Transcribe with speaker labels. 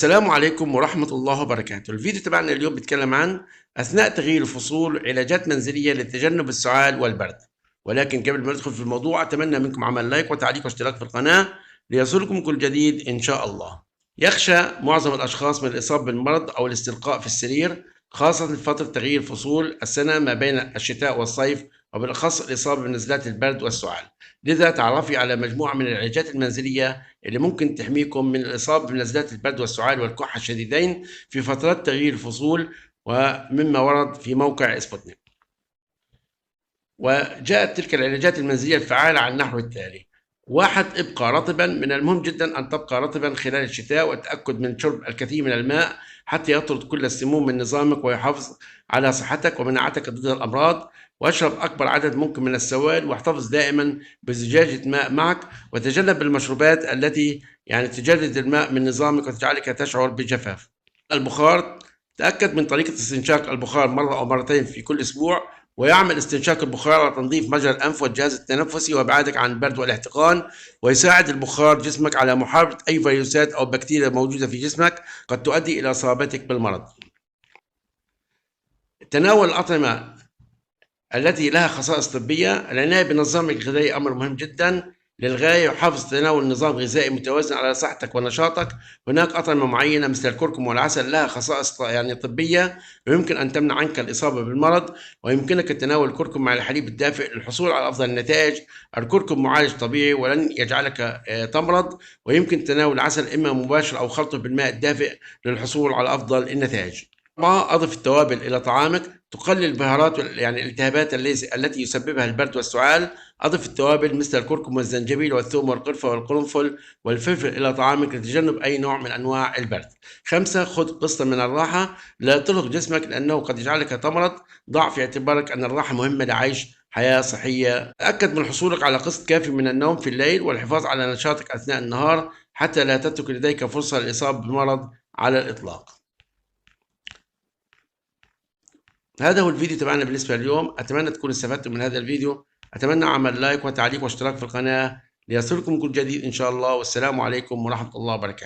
Speaker 1: السلام عليكم ورحمة الله وبركاته. الفيديو تبعنا اليوم بيتكلم عن أثناء تغيير الفصول علاجات منزلية لتجنب السعال والبرد. ولكن قبل ما ندخل في الموضوع أتمنى منكم عمل لايك وتعليق واشتراك في القناة ليصلكم كل جديد إن شاء الله. يخشى معظم الأشخاص من الإصابة بالمرض أو الاستلقاء في السرير، خاصة في فترة تغيير فصول السنة ما بين الشتاء والصيف، وبالأخص الإصابة بنزلات البرد والسعال. لذا تعرفي على مجموعة من العلاجات المنزلية اللي ممكن تحميكم من الإصابة بنزلات البرد والسعال والكحة الشديدين في فترات تغيير الفصول، ومما ورد في موقع سبوتنيك. وجاءت تلك العلاجات المنزلية الفعالة على النحو التالي: 1. ابقى رطبا. من المهم جدا أن تبقى رطبا خلال الشتاء، والتأكد من شرب الكثير من الماء حتى يطرد كل السموم من نظامك ويحافظ على صحتك ومناعتك ضد الأمراض. واشرب أكبر عدد ممكن من السوائل، واحتفظ دائما بزجاجة ماء معك، وتجنب المشروبات التي تجرد الماء من نظامك وتجعلك تشعر بجفاف. البخار: تأكد من طريقة استنشاق البخار مرة أو مرتين في كل أسبوع، ويعمل استنشاق البخار على تنظيف مجرى الأنف والجهاز التنفسي وإبعادك عن البرد والاحتقان. ويساعد البخار جسمك على محاربة أي فيروسات أو بكتيريا موجودة في جسمك قد تؤدي إلى إصابتك بالمرض. تناول الأطعمة التي لها خصائص طبية. العناية بنظامك الغذائي أمر مهم جدا للغاية، يحافظ تناول نظام غذائي متوازن على صحتك ونشاطك. هناك أطعمة معينة مثل الكركم والعسل لها خصائص طبية، ويمكن أن تمنع عنك الإصابة بالمرض. ويمكنك تناول الكركم مع الحليب الدافئ للحصول على أفضل النتائج. الكركم معالج طبيعي ولن يجعلك تمرض. ويمكن تناول العسل إما مباشر أو خلطه بالماء الدافئ للحصول على أفضل النتائج. أضف التوابل إلى طعامك، تقلل البهارات الالتهابات التي يسببها البرد والسعال. أضف التوابل مثل الكركم والزنجبيل والثوم والقرفة والقرنفل والفلفل إلى طعامك لتجنب أي نوع من أنواع البرد. 5. خذ قسطا من الراحة، لا ترهق جسمك لأنه قد يجعلك تمرض. ضع في اعتبارك أن الراحة مهمة لعيش حياة صحية. تأكد من حصولك على قسط كافي من النوم في الليل، والحفاظ على نشاطك أثناء النهار حتى لا تترك لديك فرصة للإصابة بالمرض على الإطلاق. هذا هو الفيديو تبعنا بالنسبة لليوم. أتمنى تكونوا استفدتم من هذا الفيديو. أتمنى عمل لايك وتعليق واشتراك في القناة ليصلكم كل جديد إن شاء الله. والسلام عليكم ورحمة الله وبركاته.